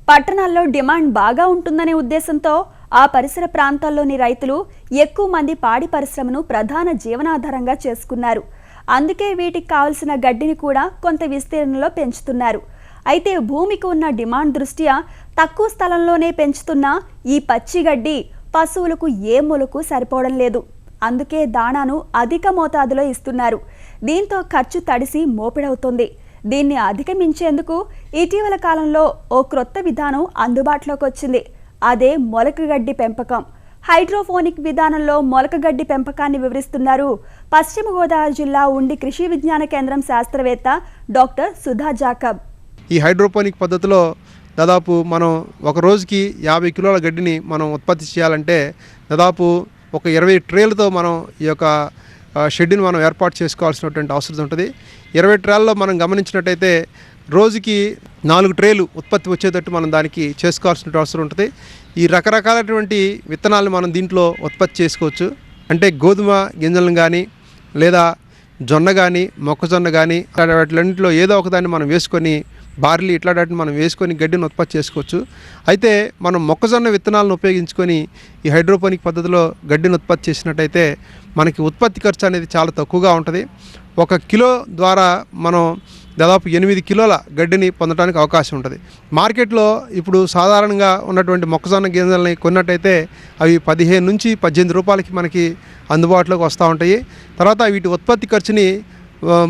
పట్టణాల్లో డిమాండ్ బాగా ఉంటుందనే ఉద్దేశంతో ఆ పరిసర ప్రాంతాల్లోని రైతులు ఎక్కువ మంది పాడి పరిశ్రమను ప్రధాన జీవనాధారంగా చేసుకున్నారు. అందుకే వీటికి కావలసిన గడ్డిని కూడా కొంత విస్తీర్ణంలో పెంచుతున్నారు. అయితే భూమికి ఉన్న డిమాండ్ దృష్ట్యా తక్కువ స్థలంలోనే పెంచుతున్న ఈ పచ్చి గడ్డి పశువులకు ఏ మూలకు సరిపోవడం లేదు. అందుకే దాణాను అధిక మోతాదులో ఇస్తున్నారు. దీంతో ఖర్చు తడిసి మోపిడవుతుంది. దీన్ని అధిగమించేందుకు ఇటీవల కాలంలో ఓ క్రొత్త విధానం అందుబాటులోకి వచ్చింది. అదే మొలకగడ్డి పెంపకం. హైడ్రోఫోనిక్ విధానంలో మొలకగడ్డి పెంపకాన్ని వివరిస్తున్నారు పశ్చిమ గోదావరి జిల్లా ఉండి కృషి విజ్ఞాన కేంద్రం శాస్త్రవేత్త డాక్టర్ సుధా జాకబ్. ఈ హైడ్రోపోనిక్ పద్ధతిలో దాదాపు మనం ఒక రోజుకి 50 కిలోల గడ్డిని మనం ఉత్పత్తి చేయాలంటే దాదాపు ఒక 20 ట్రేలతో మనం ఈ యొక్క షెడ్ని మనం ఏర్పాటు చేసుకోవాల్సినటువంటి అవసరం ఉంటుంది. 20 ట్రేల్లో మనం గమనించినట్టయితే రోజుకి 4 ట్రేలు ఉత్పత్తి వచ్చేటట్టు మనం దానికి చేసుకోవాల్సిన అవసరం ఉంటుంది. ఈ రకరకాలైనటువంటి విత్తనాలను మనం దీంట్లో ఉత్పత్తి చేసుకోవచ్చు. అంటే గోధుమ గింజలను కానీ లేదా జొన్న కానీ మొక్కజొన్న కానీ వాటిలన్నింటిలో ఏదో ఒకదాన్ని మనం వేసుకొని బార్లీ ఇట్లాంటి మనం వేసుకొని గడ్డిని ఉత్పత్తి చేసుకోవచ్చు. అయితే మనం మొక్కజొన్న విత్తనాలను ఉపయోగించుకొని ఈ హైడ్రోపోనిక్ పద్ధతిలో గడ్డిని ఉత్పత్తి చేసినట్టయితే మనకి ఉత్పత్తి ఖర్చు అనేది చాలా తక్కువగా ఉంటుంది. 1 కిలో ద్వారా మనం దాదాపు 8 కిలోల గడ్డిని పొందడానికి అవకాశం ఉంటుంది. మార్కెట్లో ఇప్పుడు సాధారణంగా ఉన్నటువంటి మొక్కజొన్న గింజల్ని కొన్నట్టయితే అవి 15 నుంచి 18 రూపాయలకి మనకి అందుబాటులోకి వస్తూ ఉంటాయి. తర్వాత వీటి ఉత్పత్తి ఖర్చుని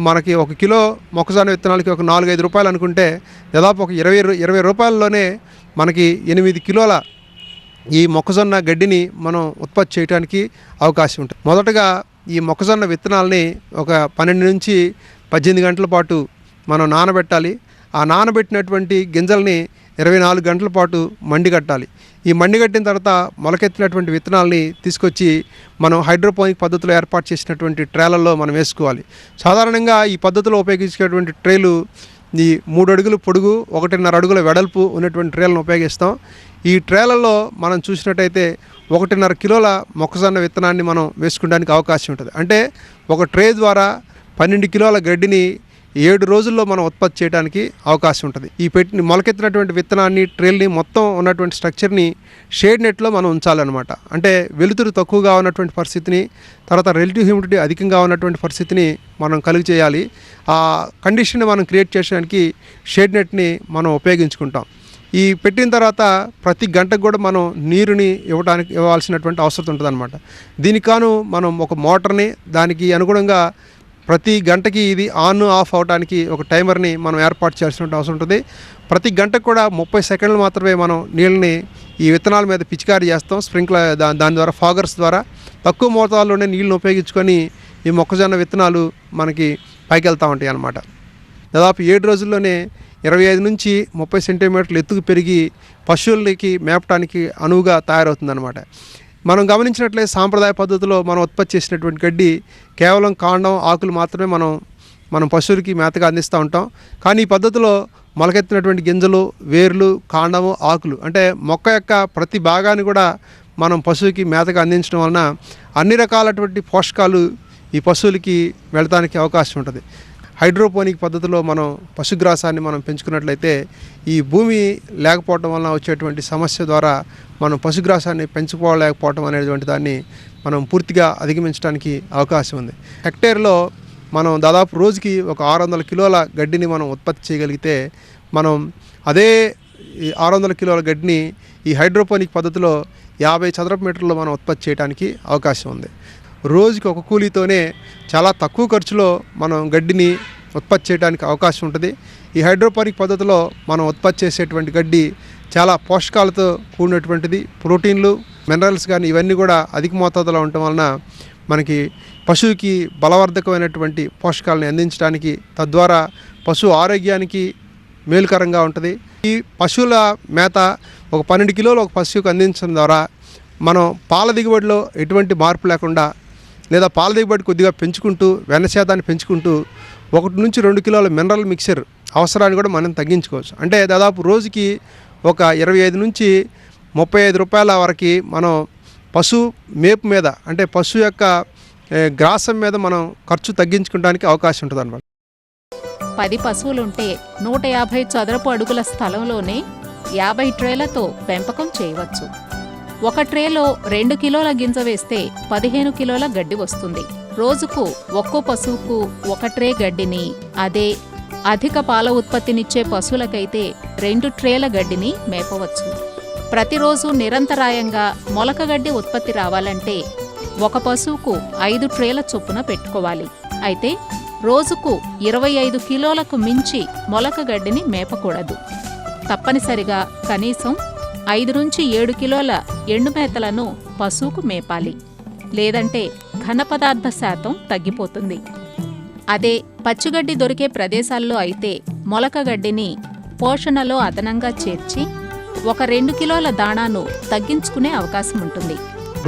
మనకి 1 కిలో మొక్కజొన్న విత్తనాలకి ఒక 4-5 రూపాయలు అనుకుంటే దాదాపు ఒక 20 రూపాయల్లోనే మనకి 8 కిలోల ఈ మొక్కజొన్న గడ్డిని మనం ఉత్పత్తి చేయడానికి అవకాశం ఉంటుంది. మొదటగా ఈ మొక్కజొన్న విత్తనాలని ఒక 12 నుంచి 18 గంటల పాటు మనం నానబెట్టాలి. ఆ నానబెట్టినటువంటి గింజల్ని 24 గంటల పాటు మండిగట్టాలి. ఈ మండిగట్టిన తర్వాత మొలకెత్తినటువంటి విత్తనాలని తీసుకొచ్చి మనం హైడ్రోపోనిక్ పద్ధతిలో ఏర్పాటు చేసినటువంటి ట్రేలలో మనం వేసుకోవాలి. సాధారణంగా ఈ పద్ధతిలో ఉపయోగించేటువంటి ట్రేలు ఈ 3 అడుగులు పొడుగు 1.5 అడుగుల వెడల్పు ఉన్నటువంటి ట్రేలను ఉపయోగిస్తాం. ఈ ట్రేలలో మనం చూసినట్టయితే 1.5 కిలోల మొక్కజొన్న విత్తనాన్ని మనం వేసుకోవడానికి అవకాశం ఉంటుంది. అంటే ఒక ట్రే ద్వారా 12 కిలోల గడ్డిని 7 రోజుల్లో మనం ఉత్పత్తి చేయడానికి అవకాశం ఉంటుంది. ఈ మొలకెత్తినటువంటి విత్తనాన్ని ట్రేల్ని మొత్తం ఉన్నటువంటి స్ట్రక్చర్ని షేడ్ నెట్లో మనం ఉంచాలన్నమాట. అంటే వెలుతురు తక్కువగా ఉన్నటువంటి పరిస్థితిని తర్వాత రిలేటివ్ హ్యూమిడిటీ అధికంగా ఉన్నటువంటి పరిస్థితిని మనం కలిగి చేయాలి. ఆ కండిషన్ని మనం క్రియేట్ చేయడానికి షేడ్ నెట్ని మనం ఉపయోగించుకుంటాం. ఈ పెట్టిన తర్వాత ప్రతి గంటకు కూడా మనం నీరుని ఇవ్వాల్సినటువంటి అవసరం ఉంటుంది అన్నమాట. దీనికి కాను మనం ఒక మోటార్ని దానికి అనుగుణంగా ప్రతి గంటకి ఇది ఆన్ ఆఫ్ అవడానికి ఒక టైమర్ని మనం ఏర్పాటు చేయాల్సిన అవసరం ఉంటుంది. ప్రతి గంటకు కూడా 30 సెకండ్లు మాత్రమే మనం నీళ్ళని ఈ విత్తనాల మీద పిచికారీ చేస్తాం. స్ప్రింక్లర్ దాని ద్వారా ఫాగర్స్ ద్వారా తక్కువ మోతాదులోనే నీళ్ళని ఉపయోగించుకొని ఈ మొక్కజొన్న విత్తనాలు మనకి పైకి వెళ్తూ ఉంటాయి అన్నమాట. దాదాపు 7 రోజుల్లోనే 25 నుంచి 30 సెంటీమీటర్లు ఎత్తుకు పెరిగి పశువులకి మేపటానికి అనువుగా తయారవుతుందన్నమాట. మనం గమనించినట్లయితే సాంప్రదాయ పద్ధతిలో మనం ఉత్పత్తి చేసినటువంటి గడ్డి కేవలం కాండం ఆకులు మాత్రమే మనం పశువులకి మేతగా అందిస్తూ ఉంటాం. కానీ ఈ పద్ధతిలో మొలకెత్తినటువంటి గింజలు వేర్లు కాండము ఆకులు అంటే మొక్క యొక్క ప్రతి భాగాన్ని కూడా మనం పశువుకి మేతగా అందించడం వలన అన్ని రకాలటువంటి పోషకాలు ఈ పశువులకి వెళ్ళడానికి అవకాశం ఉంటుంది. హైడ్రోపోనిక్ పద్ధతిలో మనం పశుగ్రాసాన్ని మనం పెంచుకున్నట్లయితే ఈ భూమి లేకపోవడం వలన వచ్చేటువంటి సమస్య ద్వారా మనం పశుగ్రాసాన్ని పెంచుకోలేకపోవడం అనేటువంటి దాన్ని మనం పూర్తిగా అధిగమించడానికి అవకాశం ఉంది. హెక్టేర్లో మనం దాదాపు రోజుకి ఒక 600 కిలోల గడ్డిని మనం ఉత్పత్తి చేయగలిగితే మనం అదే 600 కిలోల గడ్డిని ఈ హైడ్రోపోనిక్ పద్ధతిలో 50 చదరపు మీటర్లో మనం ఉత్పత్తి చేయడానికి అవకాశం ఉంది. రోజుకి ఒక కూలీతోనే చాలా తక్కువ ఖర్చులో మనం గడ్డిని ఉత్పత్తి చేయడానికి అవకాశం ఉంటుంది. ఈ హైడ్రోపోనిక్ పద్ధతిలో మనం ఉత్పత్తి చేసేటువంటి గడ్డి చాలా పోషకాలతో కూడినటువంటిది. ప్రోటీన్లు మినరల్స్ కానీ ఇవన్నీ కూడా అధిక మోతాదులో ఉండటం వలన మనకి పశువుకి బలవర్ధకమైనటువంటి పోషకాలను అందించడానికి తద్వారా పశువు ఆరోగ్యానికి మేలుకరంగా ఉంటుంది. ఈ పశువుల మేత ఒక 12 కిలోలు ఒక పశువుకి అందించడం ద్వారా మనం పాల దిగుబడిలో ఎటువంటి మార్పు లేకుండా లేదా పాల దిగుబడి కొద్దిగా పెంచుకుంటూ వెన్న శాతాన్ని పెంచుకుంటూ 1 నుంచి 2 కిలోల మినరల్ మిక్చర్ అవసరాన్ని కూడా మనం తగ్గించుకోవచ్చు. అంటే దాదాపు రోజుకి ఒక 25 నుంచి 35 రూపాయల వరకు మనం పశువు మేపు మీద అంటే పశువు యొక్క గ్రాసం మీద మనం ఖర్చు తగ్గించుకోవడానికి అవకాశం ఉంటుంది అన్నమాట. 10 పశువులుంటే 150 చదరపు అడుగుల స్థలంలోనే 50 ట్రేలతో పెంపకం చేయవచ్చు. ఒక ట్రేలో 2 కిలోల గింజ వేస్తే 15 కిలోల గడ్డి వస్తుంది. రోజుకు ఒక్కో పశువుకు 1 ట్రే గడ్డిని, అదే అధిక పాల ఉత్పత్తినిచ్చే పశువులకైతే 2 ట్రేల గడ్డిని మేపవచ్చు. ప్రతిరోజు నిరంతరాయంగా మొలకగడ్డి ఉత్పత్తి రావాలంటే ఒక పశువుకు 5 ట్రేల చొప్పున పెట్టుకోవాలి. అయితే రోజుకు 25 కిలోలకు మించి మొలకగడ్డిని మేపకూడదు. తప్పనిసరిగా కనీసం 5 నుంచి 7 కిలోల ఎండుమేతలను పశువుకు మేపాలి. లేదంటే ఘన పదార్థ శాతం తగ్గిపోతుంది. అదే పచ్చిగడ్డి దొరికే ప్రదేశాల్లో అయితే మొలకగడ్డిని పోషణలో అదనంగా చేర్చి 2 కిలోల దాణాను తగ్గించుకునే అవకాశం ఉంటుంది.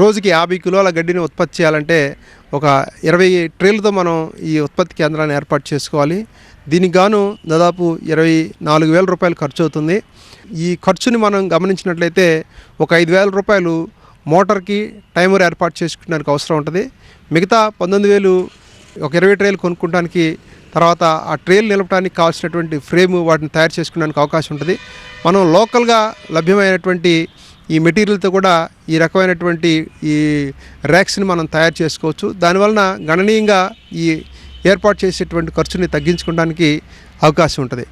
రోజుకి 50 కిలోల గడ్డిని ఉత్పత్తి చేయాలంటే ఒక 20 ట్రేలతో మనం ఈ ఉత్పత్తి కేంద్రాన్ని ఏర్పాటు చేసుకోవాలి. దీనికి గాను దాదాపు 24,000 రూపాయలు ఖర్చు అవుతుంది. ఈ ఖర్చుని మనం గమనించినట్లయితే ఒక 5,000 రూపాయలు మోటార్కి టైమర్ ఏర్పాటు చేసుకోవడానికి అవసరం ఉంటుంది. మిగతా 19,000 ఒక 20 ట్రేలు కొనుక్కోవడానికి, తర్వాత ఆ ట్రేలు నిలపడానికి కావాల్సినటువంటి ఫ్రేము వాటిని తయారు చేసుకోవడానికి అవకాశం ఉంటుంది. మనం లోకల్గా లభ్యమైనటువంటి ఈ మెటీరియల్తో కూడా ఈ రకమైనటువంటి ఈ ర్యాక్స్ని మనం తయారు చేసుకోవచ్చు. దానివలన గణనీయంగా ఈ ఏర్పాటు చేసేటువంటి ఖర్చుని తగ్గించుకోవడానికి అవకాశం ఉంటుంది.